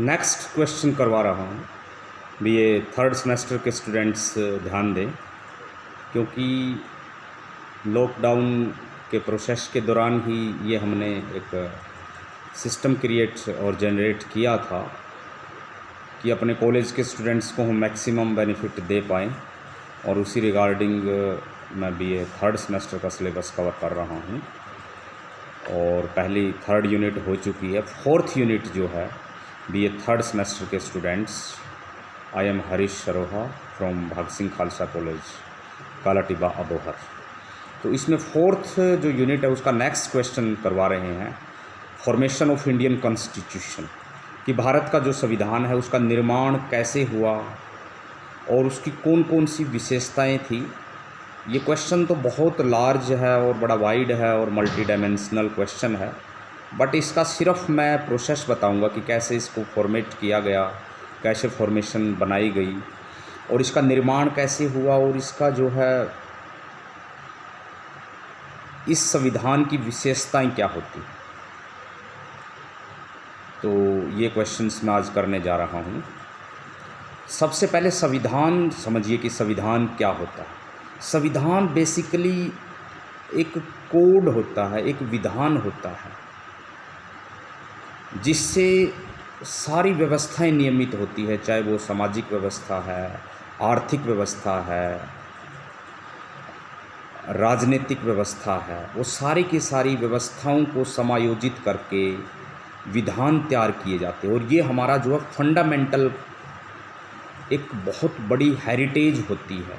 Next question करवा रहा हूँ भी। ये थर्ड सेमेस्टर के स्टूडेंट्स ध्यान दें, क्योंकि लॉकडाउन के प्रोसेस के दौरान ही ये हमने एक सिस्टम क्रिएट और जनरेट किया था कि अपने कॉलेज के स्टूडेंट्स को हम मैक्सिमम बेनिफिट दे पाएँ, और उसी रिगार्डिंग मैं भी ये थर्ड सेमेस्टर का सिलेबस कवर कर रहा हूँ। और पहली थर्ड यूनिट हो चुकी है। फोर्थ यूनिट जो है बीए थर्ड सेमेस्टर के students, I am Harish Saroha from Bhagat Singh Khalsa College Kalatiba Abohar. तो इसमें फोर्थ जो यूनिट है उसका नेक्स्ट क्वेश्चन करवा रहे हैं, फॉर्मेशन ऑफ इंडियन कॉन्स्टिट्यूशन, कि भारत का जो संविधान है उसका निर्माण कैसे हुआ और उसकी कौन कौन सी विशेषताएं थी। ये क्वेश्चन तो बहुत लार्ज है और बड़ा वाइड है और मल्टी डायमेंशनल क्वेश्चन है, बट इसका सिर्फ मैं प्रोसेस बताऊंगा कि कैसे इसको फॉर्मेट किया गया, कैसे फॉर्मेशन बनाई गई और इसका निर्माण कैसे हुआ और इसका जो है इस संविधान की विशेषताएं क्या होती। तो ये क्वेश्चंस मैं आज करने जा रहा हूँ। सबसे पहले संविधान समझिए कि संविधान क्या होता है। संविधान बेसिकली एक कोड होता है, एक विधान होता है जिससे सारी व्यवस्थाएं नियमित होती है, चाहे वो सामाजिक व्यवस्था है, आर्थिक व्यवस्था है, राजनीतिक व्यवस्था है, वो सारी की सारी व्यवस्थाओं को समायोजित करके विधान तैयार किए जाते हैं। और ये हमारा जो है फंडामेंटल एक बहुत बड़ी हेरिटेज होती है,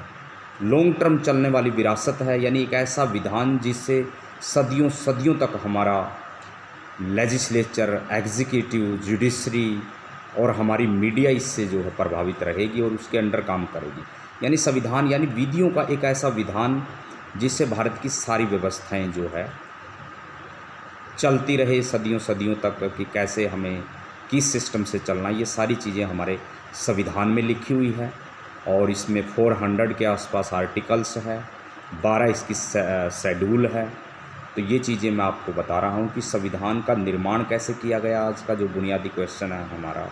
लॉन्ग टर्म चलने वाली विरासत है, यानी एक ऐसा विधान जिससे सदियों सदियों तक हमारा लेजिस्लेचर, एग्जीक्यूटिव, जुडिशरी और हमारी मीडिया इससे जो है प्रभावित रहेगी और उसके अंडर काम करेगी। यानी संविधान यानी विधियों का एक ऐसा विधान जिससे भारत की सारी व्यवस्थाएं जो है चलती रहे सदियों सदियों तक, कि कैसे हमें किस सिस्टम से चलना, ये सारी चीज़ें हमारे संविधान में लिखी हुई है। और इसमें 400 के आसपास आर्टिकल्स है, 12 इसकी शेड्यूल है। तो ये चीज़ें मैं आपको बता रहा हूँ कि संविधान का निर्माण कैसे किया गया, आज का जो बुनियादी क्वेश्चन है हमारा।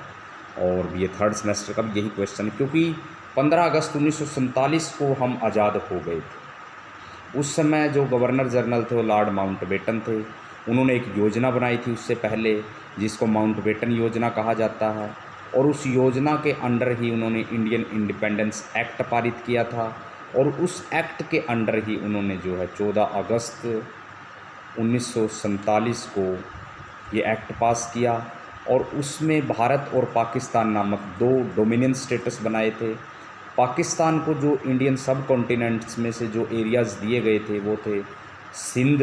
और ये थर्ड सेमेस्टर का भी यही क्वेश्चन है, क्योंकि 15 अगस्त 1947 को हम आज़ाद हो गए थे। उस समय जो गवर्नर जनरल थे वो लॉर्ड माउंटबेटन थे। उन्होंने एक योजना बनाई थी उससे पहले, जिसको माउंटबेटन योजना कहा जाता है, और उस योजना के अंडर ही उन्होंने इंडियन इंडिपेंडेंस एक्ट पारित किया था। और उस एक्ट के अंडर ही उन्होंने जो है 14 अगस्त 1947 को ये एक्ट पास किया, और उसमें भारत और पाकिस्तान नामक दो डोमिनियन स्टेटस बनाए थे। पाकिस्तान को जो इंडियन सब कॉन्टिनेंट्स में से जो एरियाज़ दिए गए थे वो थे सिंध,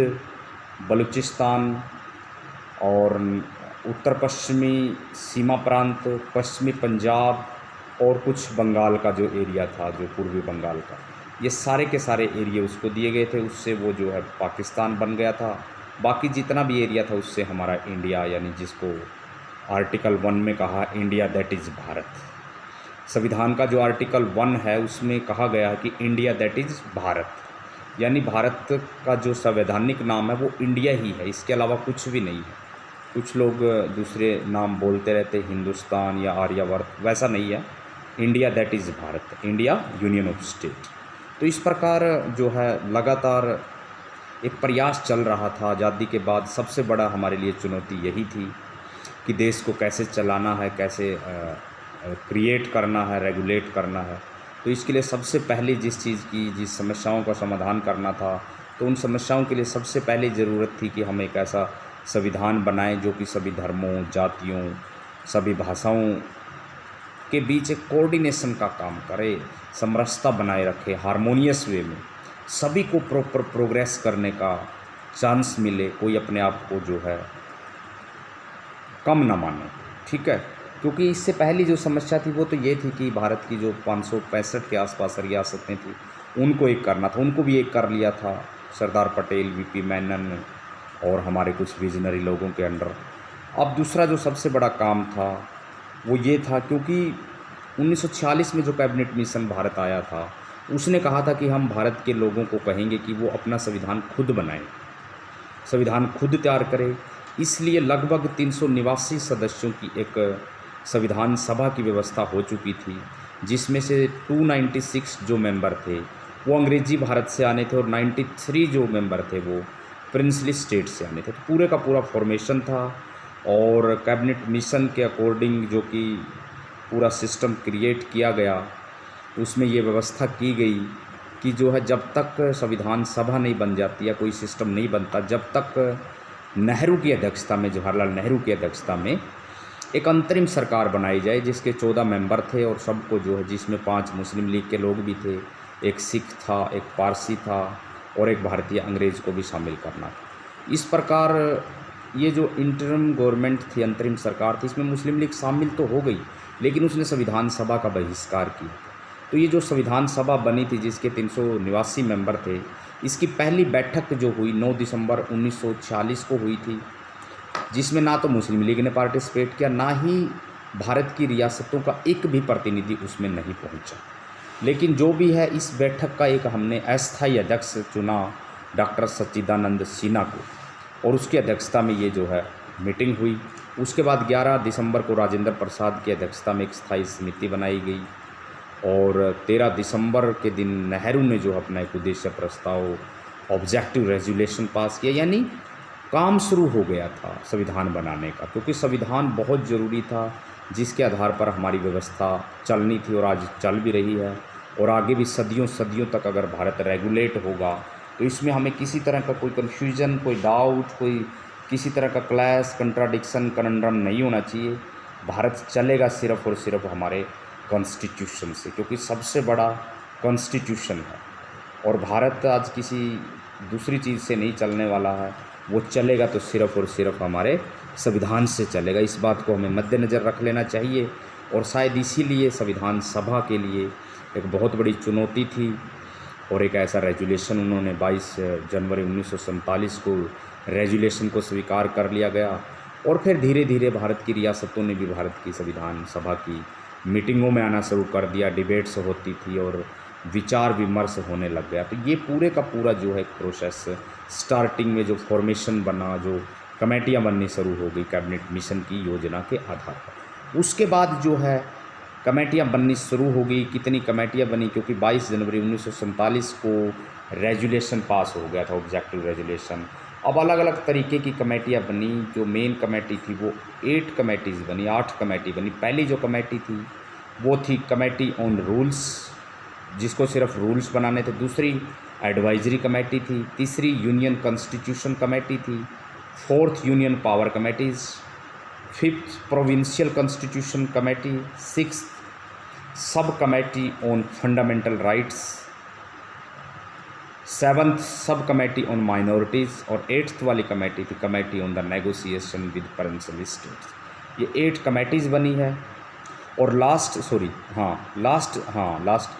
बलूचिस्तान और उत्तर पश्चिमी सीमा प्रांत, पश्चिमी पंजाब और कुछ बंगाल का जो एरिया था, जो पूर्वी बंगाल का, ये सारे के सारे एरिया उसको दिए गए थे। उससे वो जो है पाकिस्तान बन गया था। बाकी जितना भी एरिया था उससे हमारा इंडिया, यानी जिसको आर्टिकल 1 में कहा इंडिया दैट इज़ भारत। संविधान का जो आर्टिकल 1 है उसमें कहा गया है कि इंडिया दैट इज़ भारत, यानी भारत का जो संवैधानिक नाम है वो इंडिया ही है, इसके अलावा कुछ भी नहीं है। कुछ लोग दूसरे नाम बोलते रहते, हिंदुस्तान या आर्यावर्त, वैसा नहीं है। India that is Bharat, India union of state. तो इस प्रकार जो है लगातार एक प्रयास चल रहा था। आज़ादी के बाद सबसे बड़ा हमारे लिए चुनौती यही थी कि देश को कैसे चलाना है, कैसे क्रिएट करना है, रेगुलेट करना है। तो इसके लिए सबसे पहले जिस समस्याओं का समाधान करना था, तो उन समस्याओं के लिए सबसे पहले ज़रूरत थी कि हम एक ऐसा संविधान बनाएं जो कि सभी धर्मों, जातियों, सभी भाषाओं के बीच एक कोऑर्डिनेशन का काम करे, समरसता बनाए रखे, हारमोनियस वे में सभी को प्रॉपर प्रोग्रेस करने का चांस मिले, कोई अपने आप को जो है कम ना माने। ठीक है, क्योंकि इससे पहली जो समस्या थी वो तो ये थी कि भारत की जो 565 के आसपास रियासतें थी उनको एक करना था। उनको भी एक कर लिया था सरदार पटेल, वीपी मेनन और हमारे कुछ विजनरी लोगों के अंडर। अब दूसरा जो सबसे बड़ा काम था वो ये था, क्योंकि 1946 में जो कैबिनेट मिशन भारत आया था उसने कहा था कि हम भारत के लोगों को कहेंगे कि वो अपना संविधान खुद बनाएं, संविधान खुद तैयार करें। इसलिए लगभग 389 सदस्यों की एक संविधान सभा की व्यवस्था हो चुकी थी, जिसमें से 296 जो मेंबर थे वो अंग्रेजी भारत से आने थे और 93 जो मेंबर थे वो प्रिंसली स्टेट से आने थे। तो पूरे का पूरा फॉर्मेशन था और कैबिनेट मिशन के अकॉर्डिंग जो कि पूरा सिस्टम क्रिएट किया गया, उसमें ये व्यवस्था की गई कि जो है जब तक संविधान सभा नहीं बन जाती या कोई सिस्टम नहीं बनता, जब तक नेहरू की अध्यक्षता में, जवाहरलाल नेहरू की अध्यक्षता में एक अंतरिम सरकार बनाई जाए जिसके 14 मेंबर थे और सबको जो है, जिसमें 5 मुस्लिम लीग के लोग भी थे, एक सिख था, एक पारसी था और एक भारतीय अंग्रेज़ को भी शामिल करना था। इस प्रकार ये जो इंटरिम गवर्नमेंट थी, अंतरिम सरकार थी, इसमें मुस्लिम लीग शामिल तो हो गई लेकिन उसने संविधान सभा का बहिष्कार किया। तो ये जो संविधान सभा बनी थी जिसके 389 मेंबर थे, इसकी पहली बैठक जो हुई 9 दिसंबर 1946 को हुई थी, जिसमें ना तो मुस्लिम लीग ने पार्टिसिपेट किया, ना ही भारत की रियासतों का एक भी प्रतिनिधि उसमें नहीं पहुंचा। लेकिन जो भी है, इस बैठक का एक हमने अस्थायी अध्यक्ष चुना, डॉक्टर सच्चिदानंद सिन्हा को, और उसकी अध्यक्षता में ये जो है मीटिंग हुई। उसके बाद 11 दिसंबर को राजेंद्र प्रसाद की अध्यक्षता में एक स्थायी समिति बनाई गई और 13 दिसंबर के दिन नेहरू ने जो अपना एक उद्देश्य प्रस्ताव, ऑब्जेक्टिव रेजोल्यूशन पास किया, यानी काम शुरू हो गया था संविधान बनाने का, क्योंकि संविधान बहुत ज़रूरी था जिसके आधार पर हमारी व्यवस्था चलनी थी और आज चल भी रही है और आगे भी सदियों सदियों तक अगर भारत रेगुलेट होगा तो इसमें हमें किसी तरह का कोई कन्फ्यूजन, कोई डाउट, कोई किसी तरह का क्लैश, कंट्राडिक्शन, कनंड्रम नहीं होना चाहिए। भारत चलेगा सिर्फ़ और सिर्फ हमारे कॉन्स्टिट्यूशन से, क्योंकि सबसे बड़ा कॉन्स्टिट्यूशन है और भारत आज किसी दूसरी चीज़ से नहीं चलने वाला है। वो चलेगा तो सिर्फ़ और सिर्फ हमारे संविधान से चलेगा। इस बात को हमें मद्देनज़र रख लेना चाहिए और शायद इसीलिए संविधान सभा के लिए एक बहुत बड़ी चुनौती थी और एक ऐसा रेजुलेशन उन्होंने 22 जनवरी 1947 को रेजुलेशन को स्वीकार कर लिया गया और फिर धीरे धीरे भारत की रियासतों ने भी भारत की संविधान सभा की मीटिंगों में आना शुरू कर दिया, डिबेट्स होती थी और विचार विमर्श होने लग गया। तो ये पूरे का पूरा जो है प्रोसेस, स्टार्टिंग में जो फॉर्मेशन बना, जो कमेटियाँ बननी शुरू हो गई कैबिनेट मिशन की योजना के आधार पर, उसके बाद जो है कमेटियाँ बननी शुरू हो गई। कितनी कमेटियाँ बनी, क्योंकि 22 जनवरी 1947 को रेजुलेशन पास हो गया था, ऑब्जेक्टिव रेजुलेशन। अब अलग अलग तरीके की कमेटियाँ बनी। जो मेन कमेटी थी वो 8 कमेटीज़ बनी, 8 कमेटी बनी। पहली जो कमेटी थी वो थी कमेटी ऑन रूल्स, जिसको सिर्फ रूल्स बनाने थे। दूसरी एडवाइजरी कमेटी थी। तीसरी यूनियन कॉन्स्टिट्यूशन कमेटी थी। 4th union power committees. 5th provincial constitution committee. 6th sub committee on fundamental rights. 7th sub committee on minorities और 8th वाली कमेटी थी committee on the negotiation with principal states. ये 8 committees बनी है और last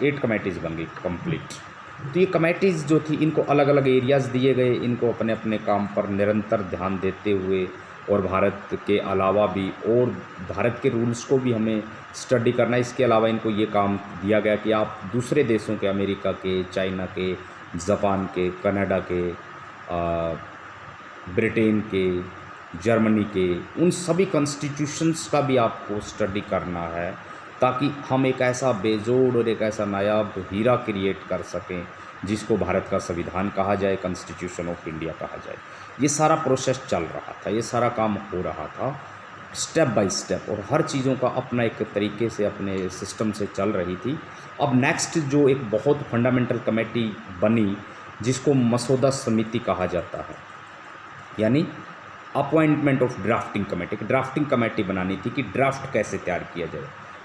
8 committees बन गई complete. तो ये कमेटीज़ जो थी, इनको अलग अलग एरियाज़ दिए गए, इनको अपने अपने काम पर निरंतर ध्यान देते हुए और भारत के अलावा भी और भारत के रूल्स को भी हमें स्टडी करना। इसके अलावा इनको ये काम दिया गया कि आप दूसरे देशों के, अमेरिका के, चाइना के, जापान के, कनाडा के, ब्रिटेन के, जर्मनी के, उन सभी कॉन्स्टिट्यूशंस का भी आपको स्टडी करना है ताकि हम एक ऐसा बेजोड़ और एक ऐसा नायाब हीरा क्रिएट कर सकें जिसको भारत का संविधान कहा जाए, कॉन्स्टिट्यूशन ऑफ इंडिया कहा जाए। ये सारा प्रोसेस चल रहा था, ये सारा काम हो रहा था स्टेप बाय स्टेप और हर चीज़ों का अपना एक तरीके से अपने सिस्टम से चल रही थी। अब नेक्स्ट जो एक बहुत फंडामेंटल कमेटी बनी जिसको मसौदा समिति कहा जाता है, यानी appointment of drafting committee. Drafting committee बनानी थी कि ड्राफ्ट कैसे तैयार किया जाए,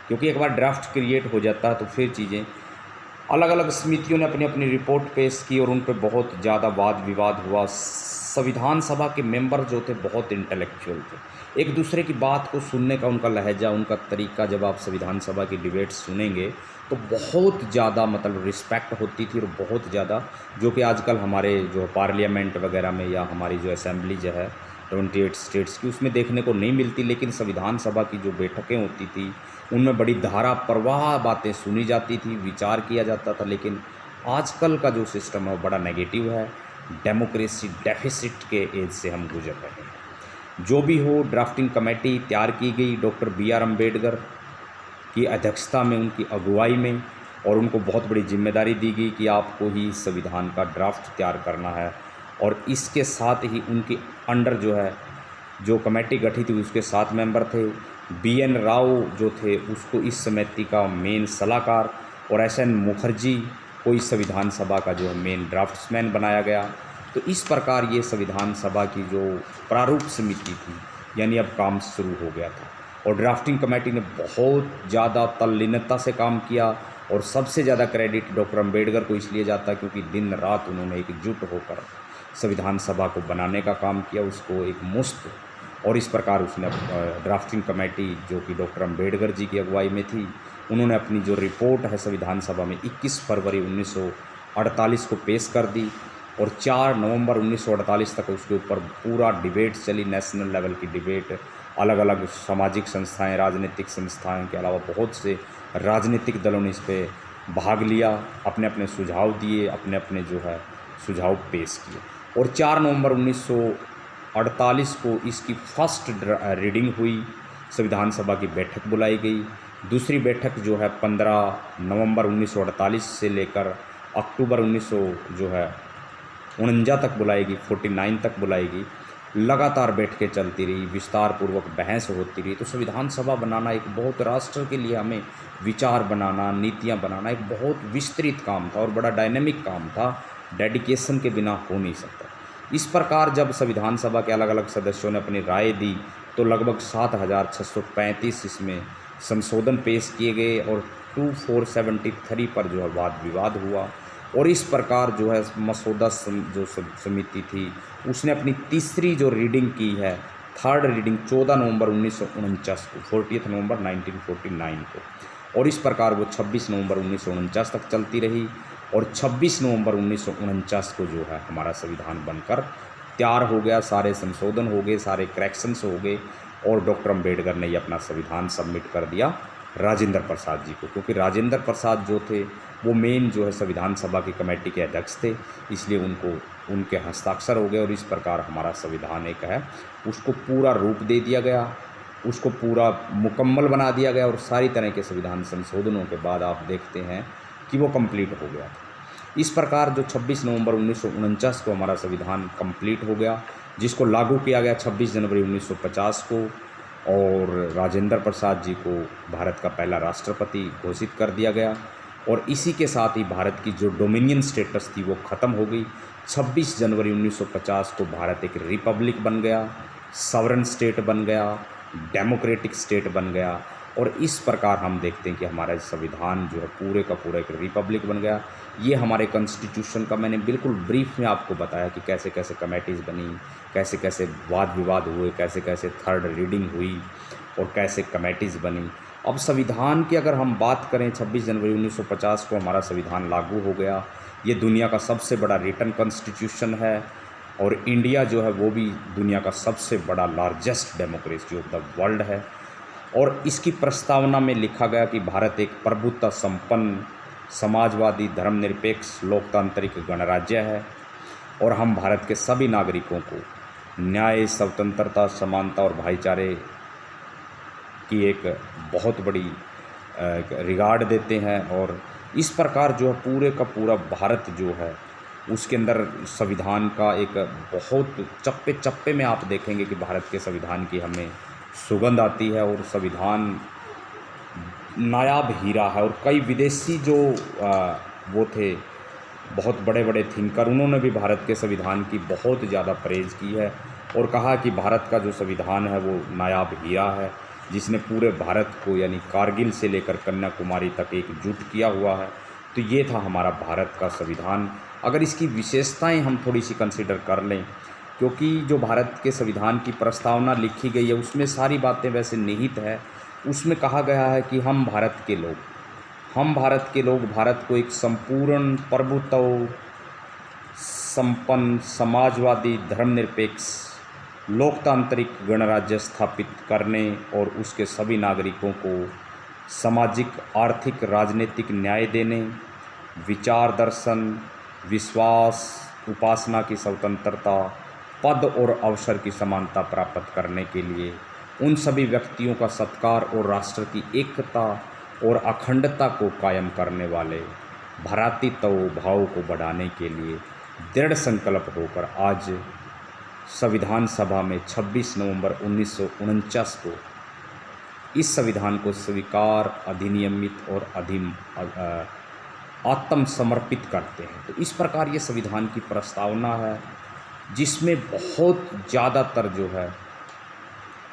क्योंकि एक बार ड्राफ्ट क्रिएट हो जाता है तो फिर चीज़ें, अलग अलग समितियों ने अपनी अपनी रिपोर्ट पेश की और उन पर बहुत ज़्यादा वाद विवाद हुआ। संविधान सभा के मेंबर जो थे बहुत इंटेलेक्चुअल थे, एक दूसरे की बात को सुनने का उनका लहजा, उनका तरीका, जब आप संविधान सभा की डिबेट्स सुनेंगे तो बहुत ज़्यादा मतलब रिस्पेक्ट होती थी और बहुत ज़्यादा, जो कि आजकल हमारे जो पार्लियामेंट वगैरह में या हमारी जो असेंबली जो है 28 स्टेट्स की, उसमें देखने को नहीं मिलती। लेकिन संविधान सभा की जो बैठकें होती थी उनमें बड़ी धारा प्रवाह बातें सुनी जाती थी, विचार किया जाता था। लेकिन आजकल का जो सिस्टम है वो बड़ा नेगेटिव है, डेमोक्रेसी डेफिसिट के एज से हम गुजर रहे हैं। जो भी हो, ड्राफ्टिंग कमेटी तैयार की गई डॉक्टर BR अम्बेडकर की अध्यक्षता में, उनकी अगुवाई में, और उनको बहुत बड़ी जिम्मेदारी दी गई कि आपको ही संविधान का ड्राफ्ट तैयार करना है। और इसके साथ ही उनके अंडर जो है जो कमेटी गठित हुई उसके 7 मेंबर थे। BN राव जो थे उसको इस समिति का मेन सलाहकार, और SN मुखर्जी को इस संविधान सभा का जो है मेन ड्राफ्ट्समैन बनाया गया। तो इस प्रकार ये संविधान सभा की जो प्रारूप समिति थी, यानी अब काम शुरू हो गया था। और ड्राफ्टिंग कमेटी ने बहुत ज़्यादा तल्लीनता से काम किया, और सबसे ज़्यादा क्रेडिट डॉक्टर अम्बेडकर को इसलिए जाता क्योंकि दिन रात उन्होंने एकजुट होकर संविधान सभा को बनाने का काम किया, उसको एक मुश्त। और इस प्रकार उसने ड्राफ्टिंग कमेटी जो कि डॉक्टर अम्बेडकर जी की अगुवाई में थी, उन्होंने अपनी जो रिपोर्ट है संविधान सभा में 21 फरवरी 1948 को पेश कर दी, और 4 नवंबर 1948 तक उसके ऊपर पूरा डिबेट चली, नेशनल लेवल की डिबेट। अलग अलग सामाजिक संस्थाएं, राजनीतिक संस्थाएं के अलावा बहुत से राजनीतिक दलों ने इस पर भाग लिया, अपने अपने सुझाव दिए, अपने अपने जो है सुझाव पेश किए। और 4 नवंबर 1948 को इसकी फर्स्ट रीडिंग हुई, संविधान सभा की बैठक बुलाई गई। दूसरी बैठक जो है 15 नवंबर 1948 से लेकर अक्टूबर 1949 तक बुलाएगी, 49 तक बुलाएगी। लगातार बैठकें चलती रही, विस्तार पूर्वक बहस होती रही। तो संविधान सभा बनाना एक बहुत, राष्ट्र के लिए हमें विचार बनाना, नीतियां बनाना एक बहुत विस्तृत काम था और बड़ा डायनेमिक काम था, डेडिकेशन के बिना हो नहीं सकता। इस प्रकार जब संविधान सभा के अलग अलग सदस्यों ने अपनी राय दी तो लगभग 7635 इसमें संशोधन पेश किए गए, और 2473 पर जो है वाद विवाद हुआ। और इस प्रकार जो है मसौदा जो समिति थी उसने अपनी तीसरी जो रीडिंग की है, थर्ड रीडिंग 14 नवंबर 1949 को, 40 नवंबर 1949 को। और इस प्रकार वो 26 नवंबर 1949 तक चलती रही, और 26 नवंबर 1949 को जो है हमारा संविधान बनकर तैयार हो गया, सारे संशोधन हो गए, सारे करेक्शंस हो गए, और डॉक्टर अम्बेडकर ने ये अपना संविधान सबमिट कर दिया राजेंद्र प्रसाद जी को, क्योंकि राजेंद्र प्रसाद जो थे वो मेन जो है संविधान सभा की कमेटी के अध्यक्ष थे, इसलिए उनको उनके हस्ताक्षर हो गए। और इस प्रकार हमारा संविधान एक है उसको पूरा रूप दे दिया गया, उसको पूरा मुकम्मल बना दिया गया, और सारी तरह के संविधान संशोधनों के बाद आप देखते हैं कि वो कंप्लीट हो गया था। इस प्रकार जो 26 नवंबर 1949 को हमारा संविधान कंप्लीट हो गया, जिसको लागू किया गया 26 जनवरी 1950 को, और राजेंद्र प्रसाद जी को भारत का पहला राष्ट्रपति घोषित कर दिया गया। और इसी के साथ ही भारत की जो डोमिनियन स्टेटस थी वो ख़त्म हो गई। 26 जनवरी 1950 को भारत एक रिपब्लिक बन गया, सॉवरेन स्टेट बन गया, डेमोक्रेटिक स्टेट बन गया। और इस प्रकार हम देखते हैं कि हमारा संविधान जो है पूरे का पूरा एक रिपब्लिक बन गया। ये हमारे कॉन्स्टिट्यूशन का मैंने बिल्कुल ब्रीफ में आपको बताया कि कैसे कैसे कमेटीज़ बनी, कैसे कैसे वाद विवाद हुए, कैसे कैसे थर्ड रीडिंग हुई, और कैसे कमेटीज़ बनी। अब संविधान की अगर हम बात करें, 26 जनवरी 1950 को हमारा संविधान लागू हो गया। ये दुनिया का सबसे बड़ा रिटन कॉन्स्टिट्यूशन है, और इंडिया जो है वो भी दुनिया का सबसे बड़ा largest democracy of the world है। और इसकी प्रस्तावना में लिखा गया कि भारत एक प्रभुत्व संपन्न, समाजवादी, धर्मनिरपेक्ष, लोकतांत्रिक गणराज्य है, और हम भारत के सभी नागरिकों को न्याय, स्वतंत्रता, समानता और भाईचारे की एक बहुत बड़ी रिगार्ड देते हैं। और इस प्रकार जो है पूरे का पूरा भारत जो है उसके अंदर संविधान का एक बहुत चप्पे चप्पे में आप देखेंगे कि भारत के संविधान की हमें सुगंध आती है। और संविधान नायाब हीरा है। और कई विदेशी जो वो थे बहुत बड़े बड़े थिंकर, उन्होंने भी भारत के संविधान की बहुत ज़्यादा प्रेज़ की है, और कहा कि भारत का जो संविधान है वो नायाब हीरा है, जिसने पूरे भारत को यानी कारगिल से लेकर कन्याकुमारी तक एकजुट किया हुआ है। तो ये था हमारा भारत का संविधान। अगर इसकी विशेषताएं हम थोड़ी सी कंसिडर कर लें, क्योंकि जो भारत के संविधान की प्रस्तावना लिखी गई है उसमें सारी बातें वैसे निहित है। उसमें कहा गया है कि हम भारत के लोग भारत को एक संपूर्ण, प्रभुत्व संपन्न, समाजवादी, धर्मनिरपेक्ष, लोकतांत्रिक गणराज्य स्थापित करने और उसके सभी नागरिकों को सामाजिक, आर्थिक, राजनीतिक न्याय देने, विचार, दर्शन, विश्वास, उपासना की स्वतंत्रता, पद और अवसर की समानता प्राप्त करने के लिए उन सभी व्यक्तियों का सत्कार और राष्ट्र की एकता और अखंडता को कायम करने वाले भ्रातृत्व भाव को बढ़ाने के लिए दृढ़ संकल्प होकर आज संविधान सभा में 26 नवंबर 1949 को इस संविधान को स्वीकार, अधिनियमित और आत्मसमर्पित करते हैं। तो इस प्रकार ये संविधान की प्रस्तावना है जिसमें बहुत ज़्यादातर जो है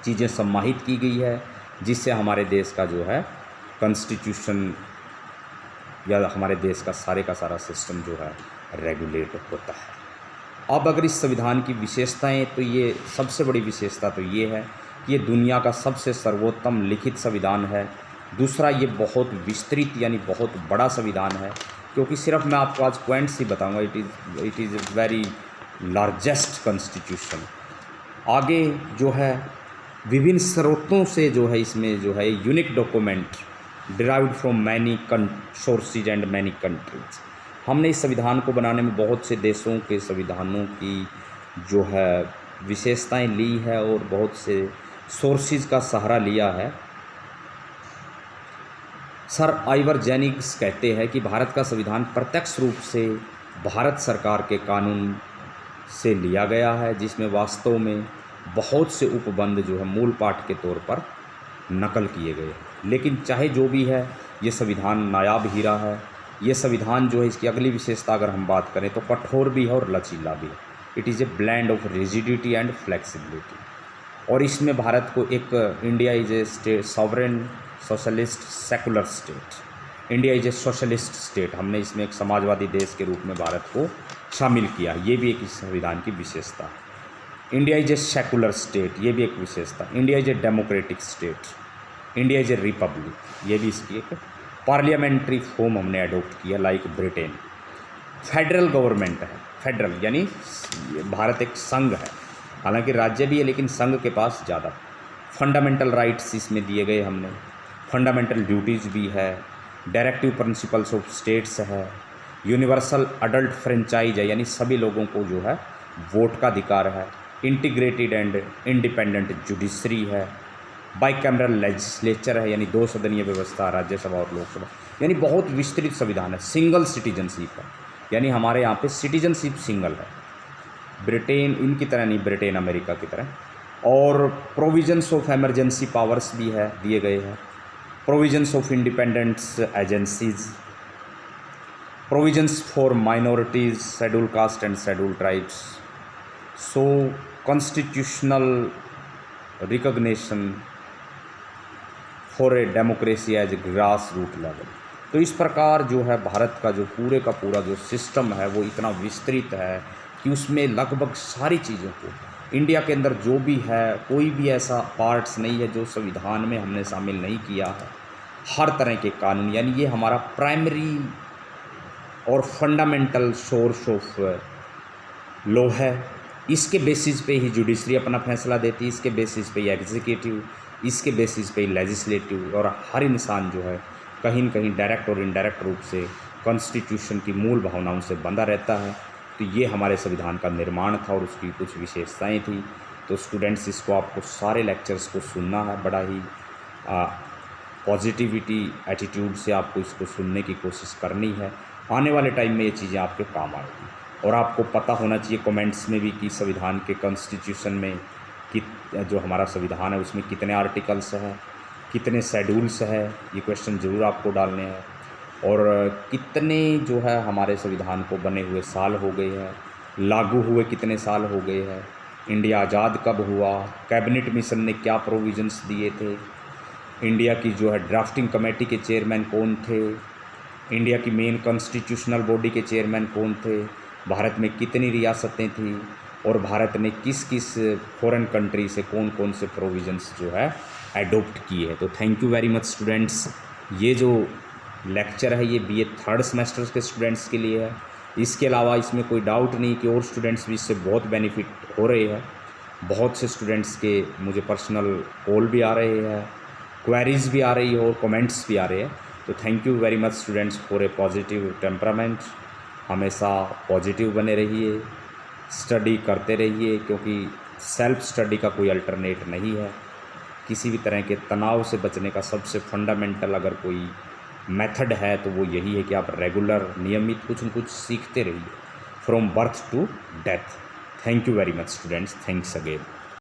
चीज़ें समाहित की गई है, जिससे हमारे देश का जो है कॉन्स्टिट्यूशन या हमारे देश का सारा सिस्टम जो है रेगुलेट होता है। अब अगर इस संविधान की विशेषताएं, तो ये सबसे बड़ी विशेषता तो ये है कि ये दुनिया का सबसे सर्वोत्तम लिखित संविधान है। दूसरा, ये बहुत विस्तृत यानी बहुत बड़ा संविधान है, क्योंकि सिर्फ मैं आपको आज पॉइंट्स ही बताऊंगा। It is a very largest constitution. आगे जो है विभिन्न स्रोतों से जो है इसमें जो है unique document derived from many sources and many countries. हमने इस संविधान को बनाने में बहुत से देशों के संविधानों की जो है विशेषताएं ली है और बहुत से सोर्सेज का सहारा लिया है। सर आइवर जेनिंग्स कहते हैं कि भारत का संविधान प्रत्यक्ष रूप से भारत सरकार के कानून से लिया गया है, जिसमें वास्तव में बहुत से उपबंध जो है मूल पाठ के तौर पर नकल किए गए। लेकिन चाहे जो भी है, ये संविधान नायाब हीरा है। ये संविधान जो है, इसकी अगली विशेषता अगर हम बात करें तो कठोर भी है और लचीला भी है। It is a blend of rigidity and flexibility. और इसमें भारत को एक India is a state sovereign socialist secular state. India is a socialist state. हमने इसमें एक समाजवादी देश के रूप में भारत को शामिल किया। ये भी एक इस संविधान की विशेषता है। India is a secular state, ये भी एक विशेषता। India is a democratic state. India is a Republic, ये भी इसकी एक पार्लियामेंट्री फॉर्म हमने अडोप्ट किया लाइक ब्रिटेन। फेडरल गवर्नमेंट है। फेडरल यानी भारत एक संघ है, हालांकि राज्य भी है लेकिन संघ के पास ज़्यादा। फंडामेंटल राइट्स इसमें दिए गए हमने। फंडामेंटल ड्यूटीज़ भी है। डायरेक्टिव प्रिंसिपल्स ऑफ स्टेट्स है। यूनिवर्सल अडल्ट फ्रेंचाइज है, यानी सभी लोगों को जो है वोट का अधिकार है। इंटीग्रेटेड एंड इंडिपेंडेंट जुडिशरी है। बाइकैमरल लेजिस्लेचर है, यानी 2 सदनीय व्यवस्था, राज्यसभा और लोकसभा, यानी बहुत विस्तृत संविधान है। सिंगल सिटीजनशिप है, यानी हमारे यहाँ पे सिटीजनशिप सिंगल है। ब्रिटेन इनकी तरह नहीं, ब्रिटेन अमेरिका की तरह। और प्रोविजंस ऑफ एमरजेंसी पावर्स भी है, दिए गए हैं। Provisions of independence agencies, provisions for minorities, schedule caste and schedule tribes. So constitutional recognition for a democracy as grass root level. तो इस प्रकार जो है भारत का जो पूरे का पूरा जो सिस्टम है वो इतना विस्तृत है कि उसमें लगभग सारी चीज़ों को, इंडिया के अंदर जो भी है कोई भी ऐसा पार्ट्स नहीं है जो संविधान में हमने शामिल नहीं किया है। हर तरह के कानून, यानी ये हमारा प्राइमरी और फंडामेंटल सोर्स ऑफ लॉ है। इसके बेसिस पे ही जुडिशरी अपना फैसला देती है, इसके बेसिस पे ही एग्जीक्यूटिव, इसके बेसिस पे ही लेजिस्लेटिव। और हर इंसान जो है कहीं न कहीं डायरेक्ट और इनडायरेक्ट रूप से कॉन्स्टिट्यूशन की मूल भावनाओं से बंधा रहता है। तो ये हमारे संविधान का निर्माण था और उसकी कुछ विशेषताएं थी। तो स्टूडेंट्स, इसको आपको सारे लेक्चर्स को सुनना है, बड़ा ही पॉजिटिविटी एटीट्यूड से आपको इसको सुनने की कोशिश करनी है। आने वाले टाइम में ये चीज़ें आपके काम आएगी। और आपको पता होना चाहिए कमेंट्स में भी कि संविधान के कॉन्स्टिट्यूशन में कि जो हमारा संविधान है उसमें कितने आर्टिकल्स हैं, कितने शेड्यूल्स है, ये क्वेश्चन ज़रूर आपको डालने हैं। और कितने जो है हमारे संविधान को बने हुए साल हो गए हैं, लागू हुए कितने साल हो गए हैं, इंडिया आज़ाद कब हुआ, कैबिनेट मिशन ने क्या प्रोविजंस दिए थे, इंडिया की जो है ड्राफ्टिंग कमेटी के चेयरमैन कौन थे, इंडिया की मेन कॉन्स्टिट्यूशनल बॉडी के चेयरमैन कौन थे, भारत में कितनी रियासतें थी और भारत ने किस किस फॉरेन कंट्री से कौन कौन से प्रोविजंस जो है एडोप्ट किए हैं। तो thank you very much students. ये जो लेक्चर है ये बीए 3rd सेमेस्टर के स्टूडेंट्स के लिए है। इसके अलावा इसमें कोई डाउट नहीं कि और स्टूडेंट्स भी इससे बहुत बेनिफिट हो रहे हैं। बहुत से स्टूडेंट्स के मुझे पर्सनल कॉल भी आ रहे हैं, क्वेरीज भी आ रही है और कमेंट्स भी आ रहे हैं। तो thank you very much students for a positive temperament. हमेशा पॉजिटिव बने रहिए स्टडी करते रहिए, क्योंकि सेल्फ स्टडी का कोई अल्टरनेट नहीं है। किसी भी तरह के तनाव से बचने का सबसे फंडामेंटल अगर कोई मेथड है तो वो यही है कि आप रेगुलर नियमित कुछ न कुछ सीखते रहिए from birth to death. Thank you very much students, thanks again.